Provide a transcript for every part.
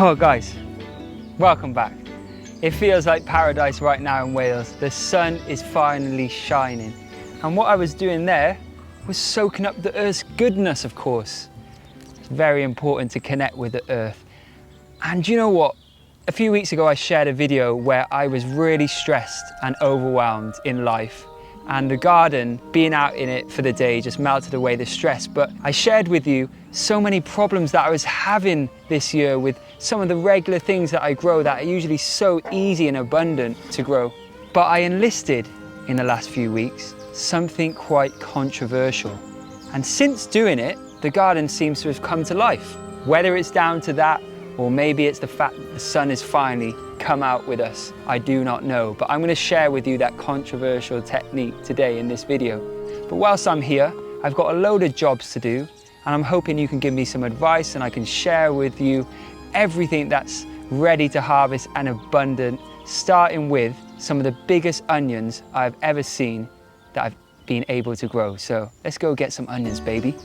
Oh guys, welcome back. It feels like paradise right now in Wales. The sun is finally shining. And what I was doing there was soaking up the earth's goodness, of course. It's very important to connect with the earth. And you know what? A few weeks ago I shared a video where I was really stressed and overwhelmed in life. And the garden, being out in it for the day, just melted away the stress. But I shared with you so many problems that I was having this year with some of the regular things that I grow that are usually so easy and abundant to grow. But I enlisted in the last few weeks something quite controversial. And since doing it, the garden seems to have come to life. Whether it's down to that, or maybe it's the fact that the sun has finally come out with us, I do not know. But I'm going to share with you that controversial technique today in this video. But whilst I'm here, I've got a load of jobs to do, and I'm hoping you can give me some advice and I can share with you everything that's ready to harvest and abundant, starting with some of the biggest onions I've ever seen that I've been able to grow. So let's go get some onions, baby.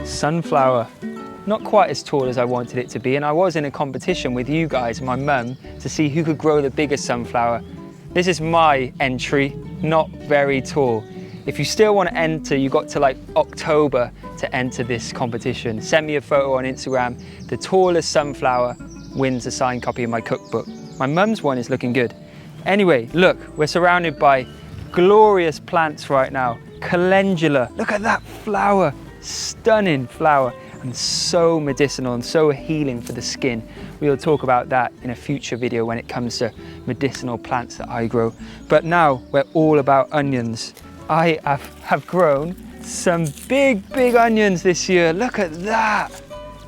Sunflower, not quite as tall as I wanted it to be, and I was in a competition with you guys and my mum to see who could grow the biggest sunflower. This is my entry, not very tall. If you still want to enter, you got to like October to enter this competition. Send me a photo on Instagram. The tallest sunflower wins a signed copy of my cookbook. My mum's one is looking good. Anyway, look, we're surrounded by glorious plants right now. Calendula, look at that flower. Stunning flower, and so medicinal and so healing for the skin. We'll talk about that in a future video when it comes to medicinal plants that I grow. But now we're all about onions. I have grown some big onions this year. Look at that.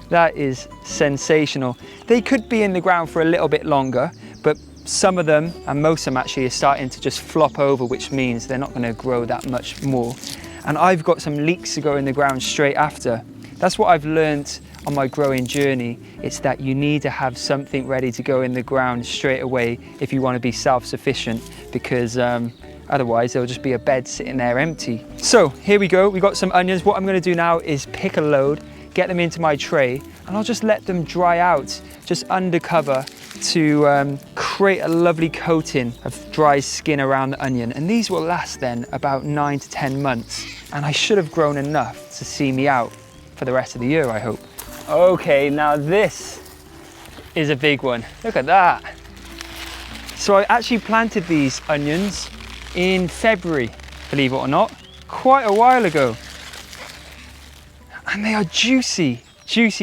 That is sensational. They could be in the ground for a little bit longer, but some of them, and most of them actually, are starting to just flop over, which means they're not going to grow that much more. And I've got some leeks to go in the ground straight after. That's what I've learned on my growing journey. It's that you need to have something ready to go in the ground straight away if you want to be self-sufficient, because otherwise there'll just be a bed sitting there empty. So here we go, we got some onions. What I'm going to do now is pick a load, get them into my tray, and I'll just let them dry out, just under cover, to create a lovely coating of dry skin around the onion. And these will last then about 9 to 10 months. And I should have grown enough to see me out for the rest of the year, I hope. Okay, now this is a big one. Look at that. So I actually planted these onions in February, believe it or not, quite a while ago. And they are juicy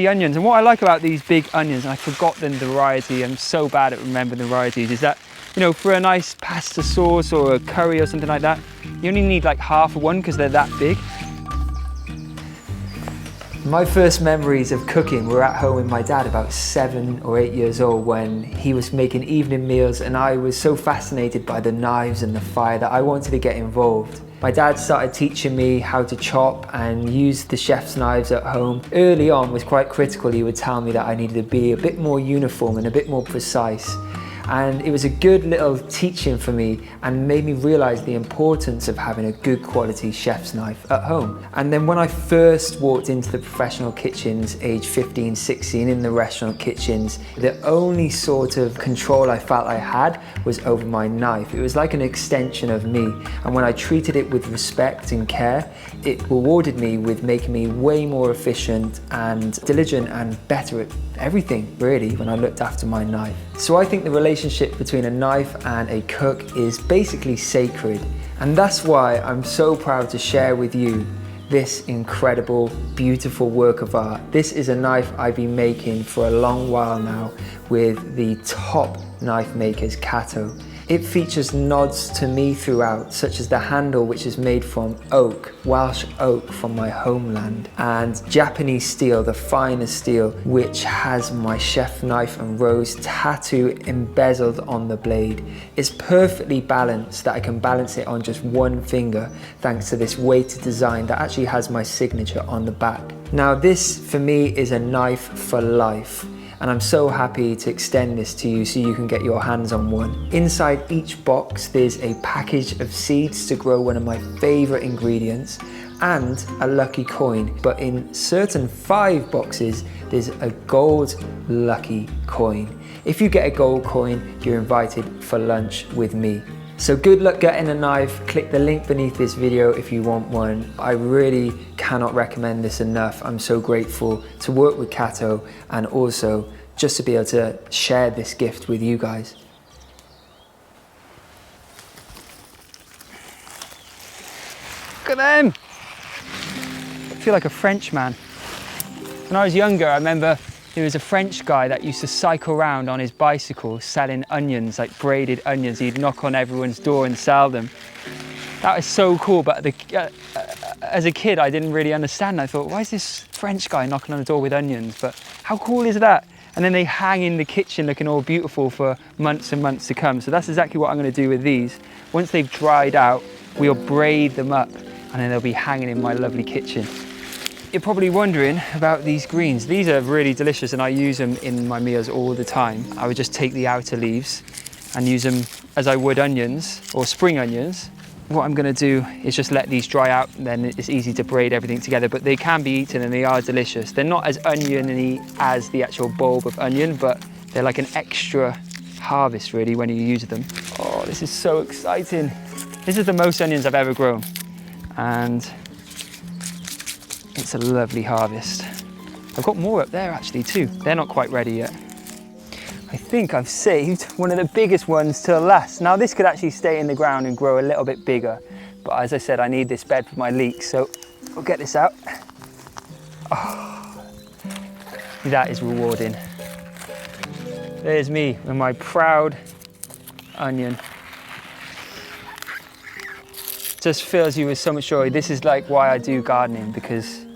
onions. And what I like about these big onions, and I've forgotten the variety, I'm so bad at remembering the varieties, is that, you know, for a nice pasta sauce or a curry or something like that, you only need like half of one because they're that big. My first memories of cooking were at home with my dad, about 7 or 8 years old, when he was making evening meals, and I was so fascinated by the knives and the fire that I wanted to get involved. My dad started teaching me how to chop and use the chef's knives at home. Early on was quite critical. He would tell me that I needed to be a bit more uniform and a bit more precise. And it was a good little teaching for me and made me realize the importance of having a good quality chef's knife at home. And then when I first walked into the professional kitchens, age 15, 16, in the restaurant kitchens, the only sort of control I felt I had was over my knife. It was like an extension of me. And when I treated it with respect and care, it rewarded me with making me way more efficient and diligent and better at everything, really, when I looked after my knife. So I think the relationship between a knife and a cook is basically sacred. And that's why I'm so proud to share with you this incredible, beautiful work of art. This is a knife I've been making for a long while now with the top knife makers, Cato. It features nods to me throughout, such as the handle, which is made from oak, Welsh oak from my homeland, and Japanese steel, the finest steel, which has my chef knife and rose tattoo embezzled on the blade. It's perfectly balanced, that I can balance it on just one finger, thanks to this weighted design that actually has my signature on the back. Now this, for me, is a knife for life. and I'm so happy to extend this to you so you can get your hands on one. Inside each box there's a package of seeds to grow one of my favourite ingredients and a lucky coin, but in certain 5 boxes there's a gold lucky coin. If you get a gold coin, you're invited for lunch with me. So good luck getting a knife. Click the link beneath this video if you want one. I really cannot recommend this enough. I'm so grateful to work with Kato and also just to be able to share this gift with you guys. Look at them! I feel like a French man. When I was younger, I remember there was a French guy that used to cycle around on his bicycle selling onions, like braided onions. He'd knock on everyone's door and sell them. That was so cool, but as a kid I didn't really understand. I thought, why is this French guy knocking on the door with onions? But how cool is that? And then they hang in the kitchen looking all beautiful for months and months to come. So that's exactly what I'm going to do with these. Once they've dried out, we'll braid them up and then they'll be hanging in my lovely kitchen. You're probably wondering about these greens. These are really delicious and I use them in my meals all the time. I would just take the outer leaves and use them as I would onions or spring onions. What I'm going to do is just let these dry out, and then it's easy to braid everything together, but they can be eaten and they are delicious. They're not as oniony as the actual bulb of onion, but they're like an extra harvest really when you use them. Oh, this is so exciting. This is the most onions I've ever grown and it's a lovely harvest. I've got more up there actually too. They're not quite ready yet. I think I've saved one of the biggest ones till last. Now this could actually stay in the ground and grow a little bit bigger, but as I said, I need this bed for my leeks, so I'll get this out. Oh, that is rewarding. There's me with my proud onion. Just fills you with so much joy. This is like why I do gardening, because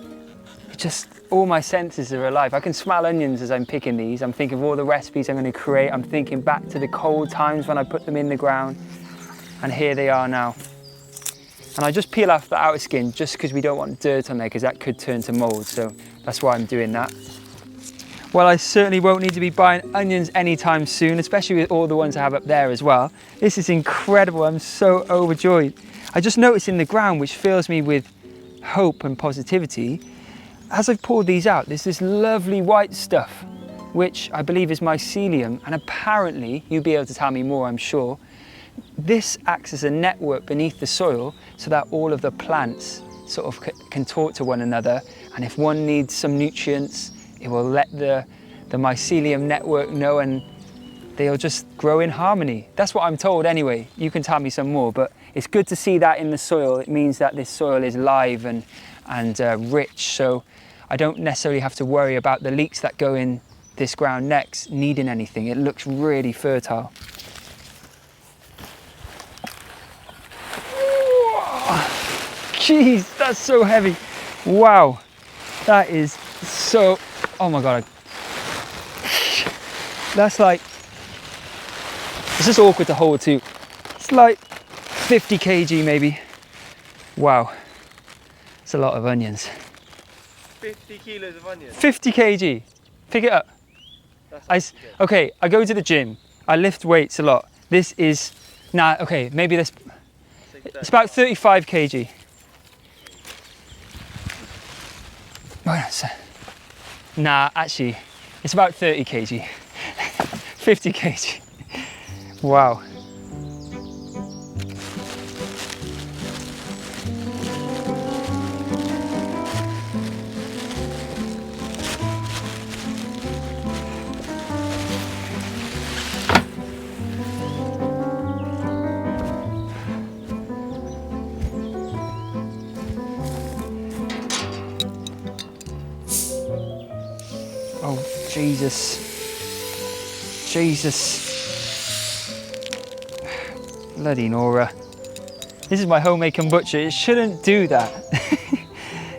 just all my senses are alive. I can smell onions as I'm picking these. I'm thinking of all the recipes I'm going to create. I'm thinking back to the cold times when I put them in the ground, and here they are now. And I just peel off the outer skin just because we don't want dirt on there, because that could turn to mold, so that's why I'm doing that. Well, I certainly won't need to be buying onions anytime soon, especially with all the ones I have up there as well. This is incredible. I'm so overjoyed. I just noticed in the ground, which fills me with hope and positivity, as I've poured these out, there's this lovely white stuff, which I believe is mycelium, and apparently, you'll be able to tell me more, I'm sure, this acts as a network beneath the soil so that all of the plants sort of can talk to one another, and if one needs some nutrients, it will let the mycelium network know and they'll just grow in harmony. That's what I'm told anyway. You can tell me some more, but it's good to see that in the soil. It means that this soil is live and rich, so I don't necessarily have to worry about the leeks that go in this ground next needing anything. It looks really fertile. Jeez, that's so heavy. Wow, that is so, oh my God. That's like, it's just awkward to hold too. It's like 50 kg maybe. Wow, it's a lot of onions. 50 kilos of onions? 50 kg, pick it up. Okay, I go to the gym, I lift weights a lot. This is, okay, maybe this, it's about 35 kg. Nah, actually, it's about 30 kg. 50 kg. Wow. Oh, Jesus. Jesus. Bloody Nora. This is my homemade kombucha. It shouldn't do that.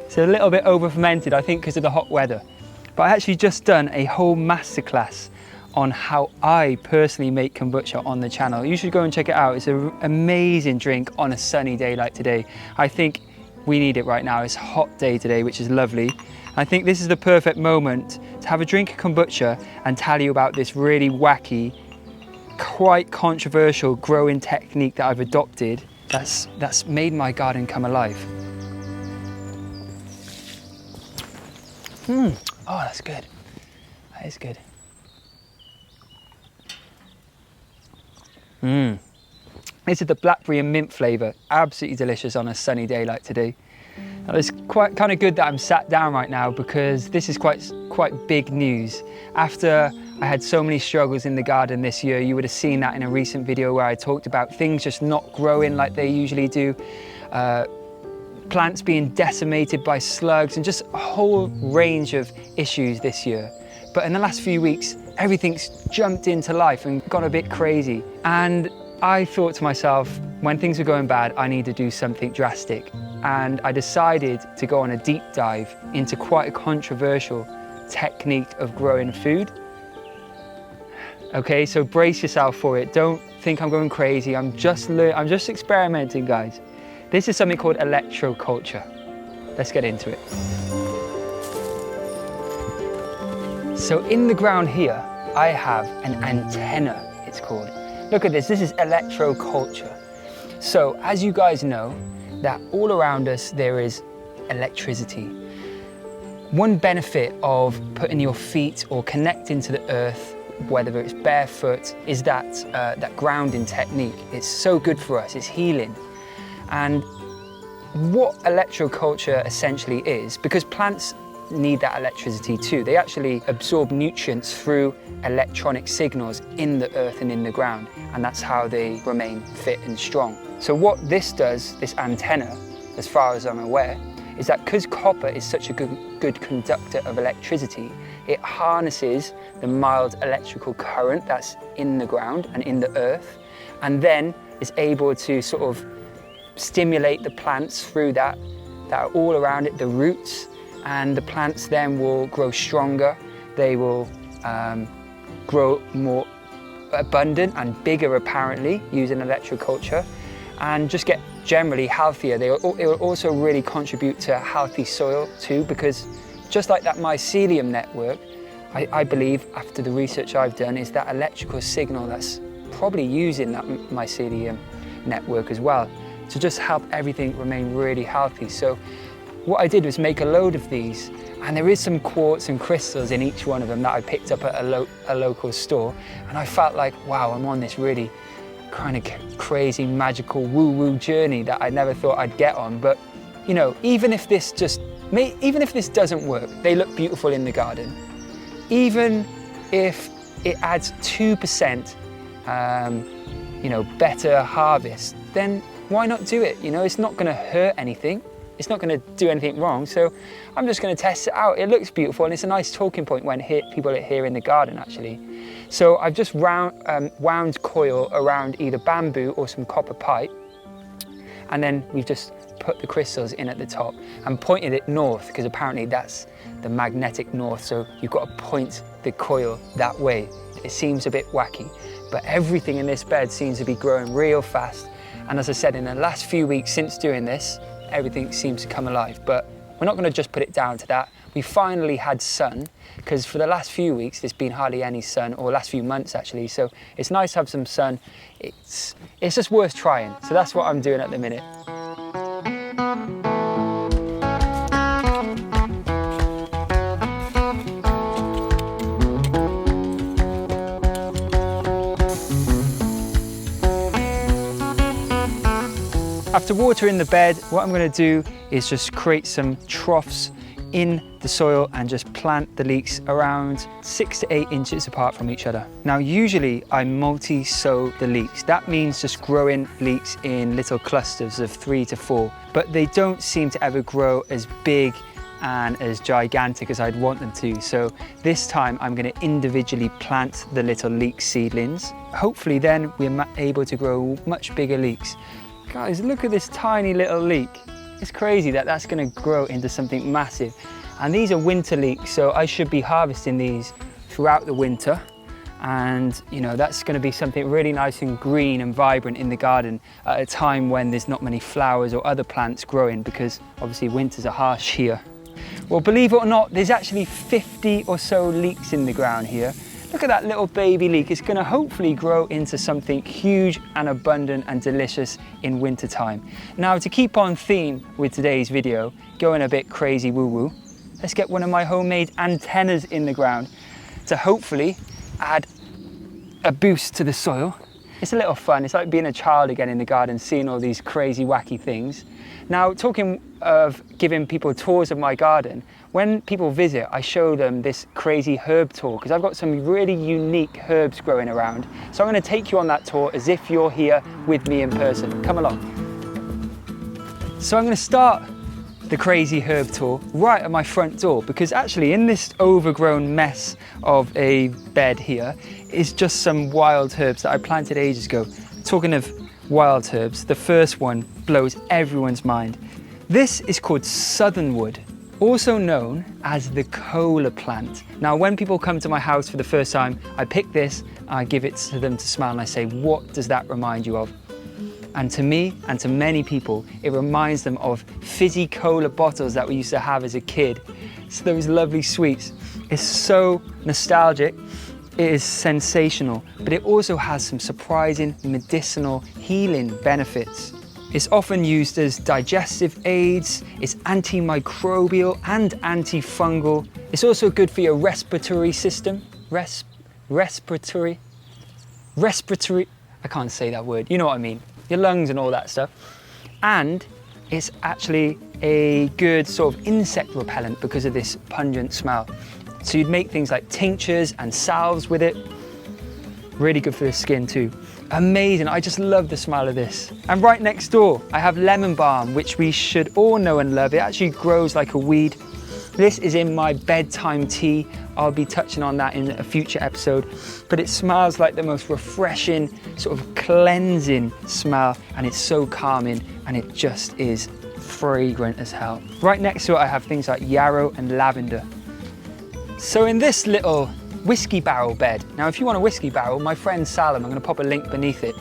It's a little bit over fermented, I think, because of the hot weather. But I actually just done a whole masterclass on how I personally make kombucha on the channel. You should go and check it out. It's an amazing drink on a sunny day like today. I think We need it right now. It's a hot day today, which is lovely. I think this is the perfect moment to have a drink of kombucha and tell you about this really wacky, quite controversial growing technique that I've adopted that's made my garden come alive. Oh, that's good. That is good. This is the blackberry and mint flavour. Absolutely delicious on a sunny day like today. Now, it's quite kind of good that I'm sat down right now because this is quite big news. After I had so many struggles in the garden this year, you would have seen that in a recent video where I talked about things just not growing like they usually do, plants being decimated by slugs, and just a whole range of issues this year. But in the last few weeks, everything's jumped into life and got a bit crazy. And I thought to myself, when things are going bad, I need to do something drastic. And I decided to go on a deep dive into quite a controversial technique of growing food. Okay, so brace yourself for it. Don't think I'm going crazy. I'm just experimenting, guys. This is something called electroculture. Let's get into it. So in the ground here, I have an antenna, it's called. Look at this is electroculture. So as you guys know, that all around us there is electricity. One benefit of putting your feet or connecting to the earth, whether it's barefoot, is that grounding technique. It's so good for us, it's healing. And what electroculture essentially is, because plants need that electricity too, they actually absorb nutrients through electronic signals in the earth and in the ground, and that's how they remain fit and strong. So what this does, this antenna, as far as I'm aware, is that because copper is such a good conductor of electricity, it harnesses the mild electrical current that's in the ground and in the earth, and then is able to sort of stimulate the plants through that are all around it, the roots, and the plants then will grow stronger. They will grow more abundant and bigger apparently using electroculture, and just get generally healthier. It will also really contribute to healthy soil too, because just like that mycelium network, I believe, after the research I've done, is that electrical signal that's probably using that mycelium network as well to just help everything remain really healthy. So what I did was make a load of these, and there is some quartz and crystals in each one of them that I picked up at a local store, and I felt like, wow, I'm on this really kind of crazy, magical, woo-woo journey that I never thought I'd get on. But you know, even if this doesn't work, they look beautiful in the garden. Even if it adds 2%, you know, better harvest, then why not do it? You know, it's not going to hurt anything. It's not going to do anything wrong. So I'm just going to test it out. It looks beautiful, and it's a nice talking point when people are here in the garden, actually. So I've just wound coil around either bamboo or some copper pipe, and then we've just put the crystals in at the top and pointed it north, because apparently that's the magnetic north. So you've got to point the coil that way. It seems a bit wacky, but everything in this bed seems to be growing real fast. And as I said, in the last few weeks since doing this, everything seems to come alive. But we're not going to just put it down to that. We finally had sun, because for the last few weeks there's been hardly any sun, or last few months actually. So it's nice to have some sun. It's just worth trying. So that's what I'm doing at the minute. After watering the bed, what I'm going to do is just create some troughs in the soil and just plant the leeks around 6 to 8 inches apart from each other. Now usually I multi-sow the leeks. That means just growing leeks in little clusters of 3 to 4, but they don't seem to ever grow as big and as gigantic as I'd want them to. So this time I'm going to individually plant the little leek seedlings. Hopefully then we're able to grow much bigger leeks. Guys, look at this tiny little leek. It's crazy that that's going to grow into something massive. And these are winter leeks, so I should be harvesting these throughout the winter. And you know, that's going to be something really nice and green and vibrant in the garden at a time when there's not many flowers or other plants growing, because obviously winters are harsh here. Well, believe it or not, there's actually 50 or so leeks in the ground here. Look at that little baby leek. It's going to hopefully grow into something huge and abundant and delicious in winter time. Now, to keep on theme with today's video, going a bit crazy woo-woo, let's get one of my homemade antennas in the ground to hopefully add a boost to the soil. It's a little fun. It's like being a child again in the garden, seeing all these crazy, wacky things. Now, talking of giving people tours of my garden, when people visit, I show them this crazy herb tour because I've got some really unique herbs growing around. So I'm going to take you on that tour as if you're here with me in person. Come along. So I'm going to start the crazy herb tour right at my front door, because actually in this overgrown mess of a bed here is just some wild herbs that I planted ages ago. Talking of wild herbs, the first one blows everyone's mind. This is called southernwood, also known as the cola plant. Now, when people come to my house for the first time, I pick this, I give it to them to smell, and I say, what does that remind you of? And to me, and to many people, it reminds them of fizzy cola bottles that we used to have as a kid. It's those lovely sweets. It's so nostalgic, it is sensational, but it also has some surprising medicinal healing benefits. It's often used as digestive aids, it's antimicrobial and antifungal. It's also good for your respiratory system. Respiratory, I can't say that word, you know what I mean. Your lungs and all that stuff. And it's actually a good sort of insect repellent because of this pungent smell. So you'd make things like tinctures and salves with it. Really good for the skin too. Amazing, I just love the smell of this. And right next door, I have lemon balm, which we should all know and love. It actually grows like a weed. This is in my bedtime tea. I'll be touching on that in a future episode, but it smells like the most refreshing, sort of cleansing smell, and it's so calming, and it just is fragrant as hell. Right next to it, I have things like yarrow and lavender. So in this little whiskey barrel bed, now if you want a whiskey barrel, my friend Salem, I'm gonna pop a link beneath it.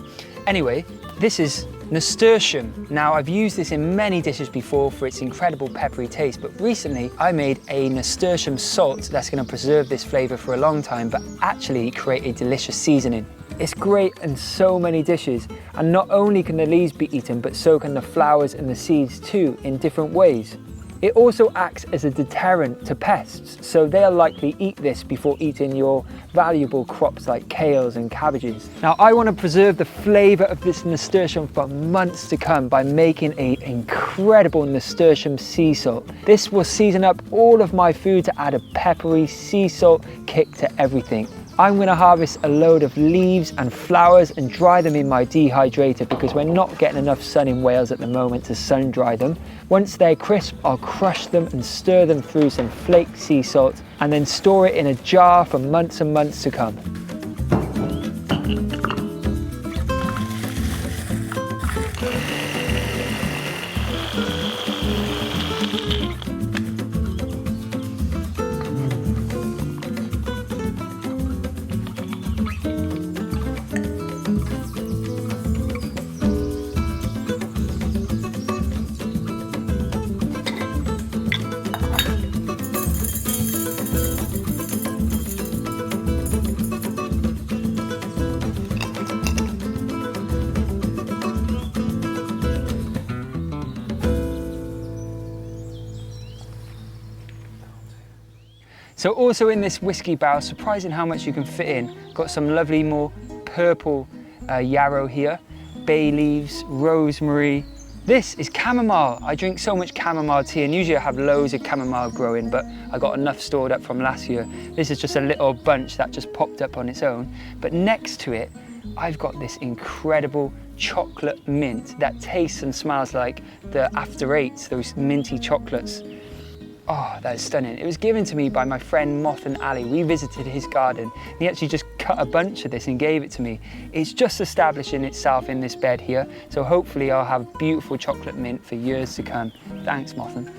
Anyway, this is nasturtium. Now, I've used this in many dishes before for its incredible peppery taste, but recently I made a nasturtium salt that's going to preserve this flavour for a long time, but actually create a delicious seasoning. It's great in so many dishes, and not only can the leaves be eaten, but so can the flowers and the seeds too, in different ways. It also acts as a deterrent to pests, so they'll likely eat this before eating your valuable crops like kales and cabbages. Now, I want to preserve the flavour of this nasturtium for months to come by making an incredible nasturtium sea salt. This will season up all of my food to add a peppery sea salt kick to everything. I'm going to harvest a load of leaves and flowers and dry them in my dehydrator because we're not getting enough sun in Wales at the moment to sun dry them. Once they're crisp, I'll crush them and stir them through some flake sea salt and then store it in a jar for months and months to come. So also in this whiskey barrel, surprising how much you can fit in. Got some lovely more purple yarrow here, bay leaves, rosemary. This is chamomile. I drink so much chamomile tea, and usually I have loads of chamomile growing, but I got enough stored up from last year. This is just a little bunch that just popped up on its own. But next to it, I've got this incredible chocolate mint that tastes and smells like the After Eights, those minty chocolates. Oh, that is stunning. It was given to me by my friend Moth and Ali. We visited his garden. He actually just cut a bunch of this and gave it to me. It's just establishing itself in this bed here, so hopefully I'll have beautiful chocolate mint for years to come. Thanks, Mothan.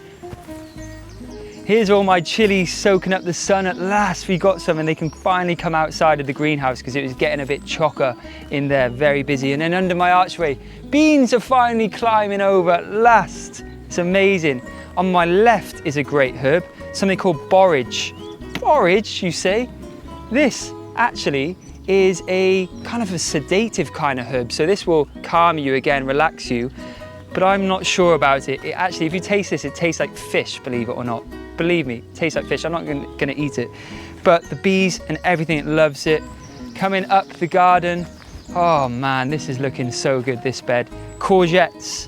Here's all my chilies soaking up the sun. At last we got some and they can finally come outside of the greenhouse because it was getting a bit chocker in there, very busy. And then under my archway, beans are finally climbing over at last. It's amazing. On my left is a great herb, something called borage. Borage, you say? This actually is a kind of a sedative kind of herb. So this will calm you again, relax you. But I'm not sure about it. It actually, if you taste this, it tastes like fish, believe it or not. Believe me, it tastes like fish. I'm not gonna eat it. But the bees and everything, it loves it. Coming up the garden, oh man, this is looking so good, this bed. Courgettes,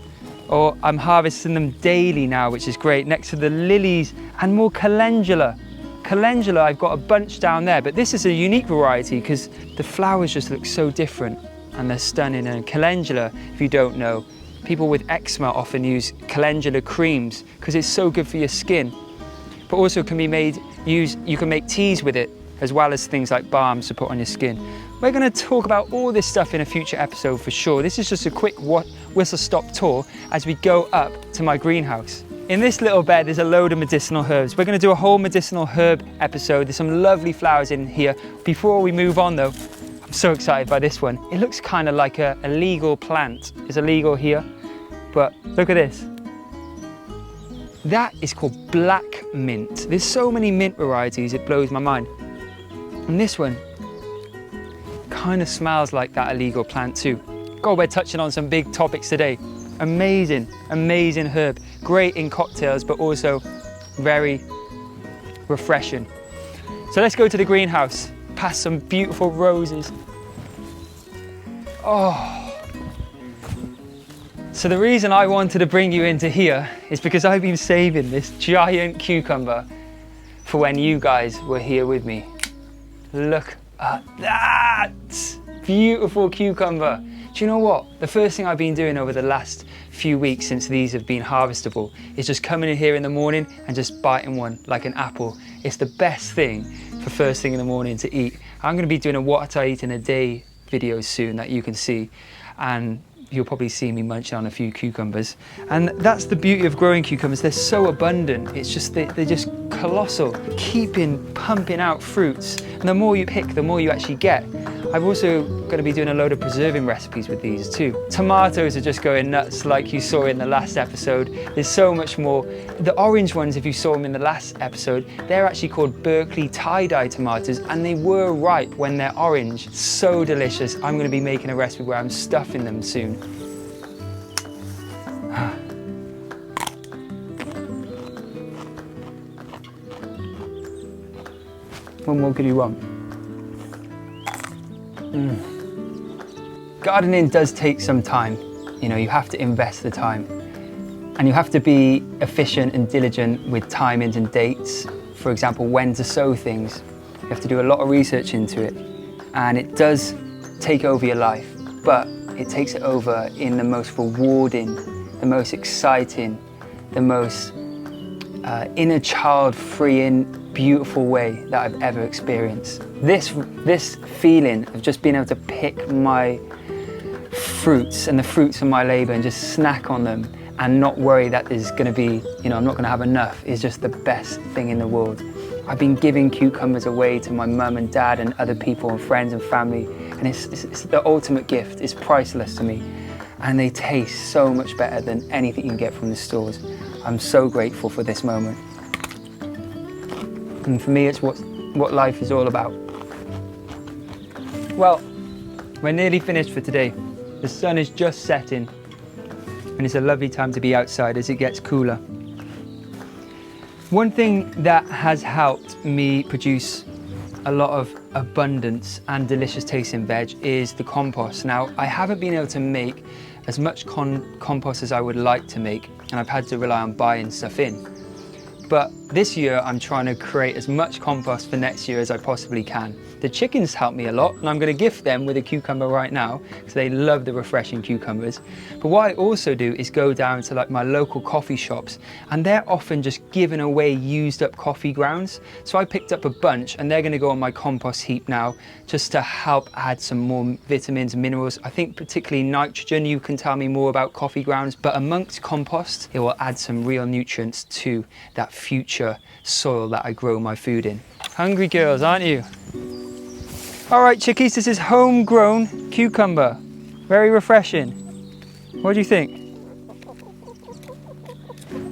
or I'm harvesting them daily now, which is great. Next to the lilies and more calendula. Calendula, I've got a bunch down there, but this is a unique variety because the flowers just look so different and they're stunning. And calendula, if you don't know, people with eczema often use calendula creams because it's so good for your skin. But also can be made, you can make teas with it as well as things like balms to put on your skin. We're going to talk about all this stuff in a future episode for sure. This is just a quick whistle-stop tour as we go up to my greenhouse. In this little bed, there's a load of medicinal herbs. We're going to do a whole medicinal herb episode. There's some lovely flowers in here. Before we move on though, I'm so excited by this one. It looks kind of like a legal plant. It's illegal here, but look at this. That is called black mint. There's so many mint varieties, it blows my mind. And this one kind of smells like that illegal plant too. God, we're touching on some big topics today. Amazing, amazing herb. Great in cocktails, but also very refreshing. So let's go to the greenhouse, past some beautiful roses. Oh. So the reason I wanted to bring you into here is because I've been saving this giant cucumber for when you guys were here with me. Look at that! Beautiful cucumber. Do you know what? The first thing I've been doing over the last few weeks since these have been harvestable is just coming in here in the morning and just biting one like an apple. It's the best thing for first thing in the morning to eat. I'm going to be doing a what I eat in a day video soon that you can see, and you'll probably see me munching on a few cucumbers. And that's the beauty of growing cucumbers. They're so abundant. It's just, they're just colossal, keeping pumping out fruits. And the more you pick, the more you actually get. I'm also going to be doing a load of preserving recipes with these too. Tomatoes are just going nuts like you saw in the last episode. There's so much more. The orange ones, if you saw them in the last episode, they're actually called Berkeley tie-dye tomatoes, and they were ripe when they're orange. So delicious. I'm going to be making a recipe where I'm stuffing them soon. What more could you want? Gardening does take some time. You know, you have to invest the time. And you have to be efficient and diligent with timings and dates. For example, when to sow things. You have to do a lot of research into it. And it does take over your life, but it takes it over in the most rewarding, the most exciting, the most inner child freeing, beautiful way that I've ever experienced. This feeling of just being able to pick my fruits and the fruits of my labor and just snack on them and not worry that there's going to be, you know, I'm not going to have enough, is just the best thing in the world. I've been giving cucumbers away to my mum and dad and other people and friends and family, and it's the ultimate gift. It's priceless to me, and they taste so much better than anything you can get from the stores. I'm so grateful for this moment. And for me, it's what life is all about. Well, we're nearly finished for today. The sun is just setting, and it's a lovely time to be outside as it gets cooler. One thing that has helped me produce a lot of abundance and delicious tasting veg is the compost. Now, I haven't been able to make as much compost as I would like to make, and I've had to rely on buying stuff in. But this year, I'm trying to create as much compost for next year as I possibly can. The chickens help me a lot, and I'm going to gift them with a cucumber right now because they love the refreshing cucumbers. But what I also do is go down to like my local coffee shops, and they're often just giving away used up coffee grounds. So I picked up a bunch, and they're going to go on my compost heap now just to help add some more vitamins and minerals. I think particularly nitrogen. You can tell me more about coffee grounds, but amongst compost, it will add some real nutrients to that future soil that I grow my food in. Hungry girls, aren't you? All right, chickies, this is homegrown cucumber. Very refreshing. What do you think?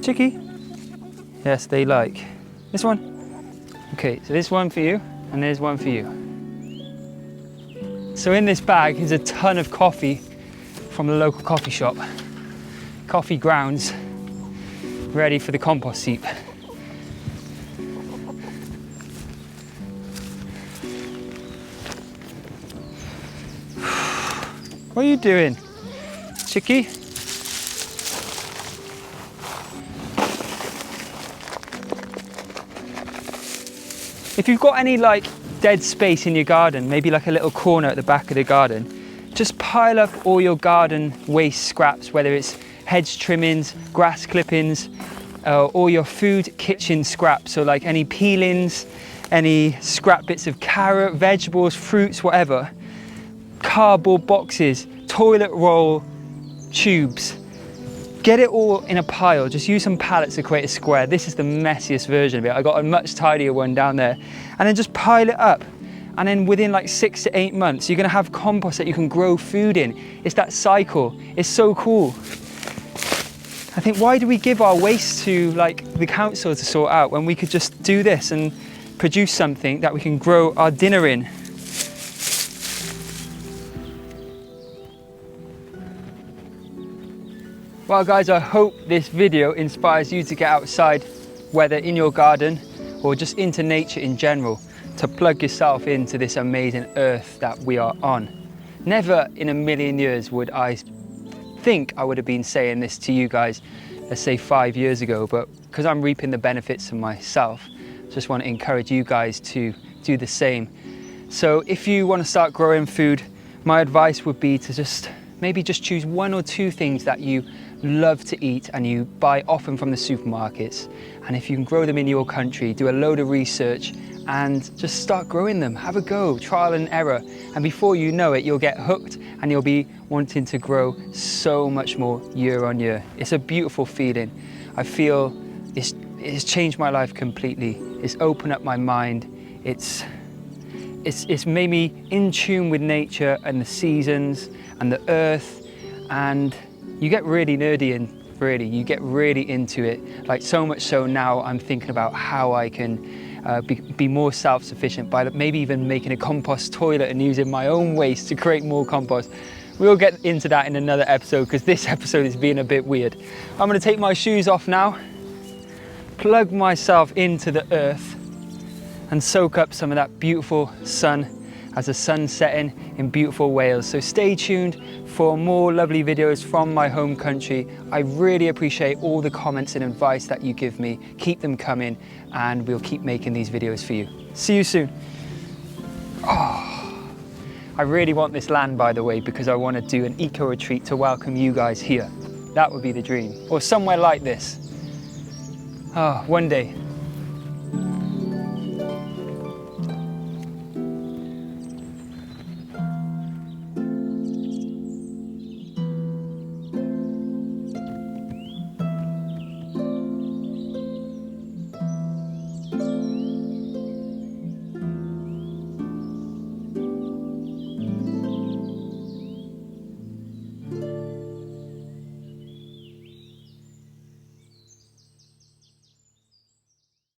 Chickie? Yes, they like. This one? Okay, so this one for you, and there's one for you. So in this bag is a ton of coffee from the local coffee shop. Coffee grounds, ready for the compost heap. What are you doing, Chickie? If you've got any like dead space in your garden, maybe like a little corner at the back of the garden, just pile up all your garden waste scraps, whether it's hedge trimmings, grass clippings, or your food kitchen scraps, so like any peelings, any scrap bits of carrot, vegetables, fruits, whatever. Cardboard boxes, toilet roll tubes. Get it all in a pile. Just use some pallets to create a square. This is the messiest version of it. I got a much tidier one down there. And then just pile it up. And then within like 6 to 8 months, you're gonna have compost that you can grow food in. It's that cycle. It's so cool. I think, why do we give our waste to like the council to sort out when we could just do this and produce something that we can grow our dinner in? Well guys, I hope this video inspires you to get outside, whether in your garden or just into nature in general, to plug yourself into this amazing earth that we are on. Never in a million years would I think I would have been saying this to you guys, let's say 5 years ago, but because I'm reaping the benefits of myself, just want to encourage you guys to do the same. So if you want to start growing food, my advice would be to maybe just choose 1 or 2 things that you love to eat and you buy often from the supermarkets. And if you can grow them in your country, do a load of research and just start growing them. Have a go, trial and error. And before you know it, you'll get hooked and you'll be wanting to grow so much more year on year. It's a beautiful feeling. I feel it's changed my life completely. It's opened up my mind. It's made me in tune with nature and the seasons and the earth, and you get really nerdy and you get really into it. Like so much so now I'm thinking about how I can be more self-sufficient by maybe even making a compost toilet and using my own waste to create more compost. We'll get into that in another episode because this episode is being a bit weird. I'm going to take my shoes off now, plug myself into the earth and soak up some of that beautiful sun as the sun's setting in beautiful Wales. So stay tuned for more lovely videos from my home country. I really appreciate all the comments and advice that you give me. Keep them coming and we'll keep making these videos for you. See you soon. Oh, I really want this land, by the way, because I want to do an eco retreat to welcome you guys here. That would be the dream. Or somewhere like this. Oh, one day.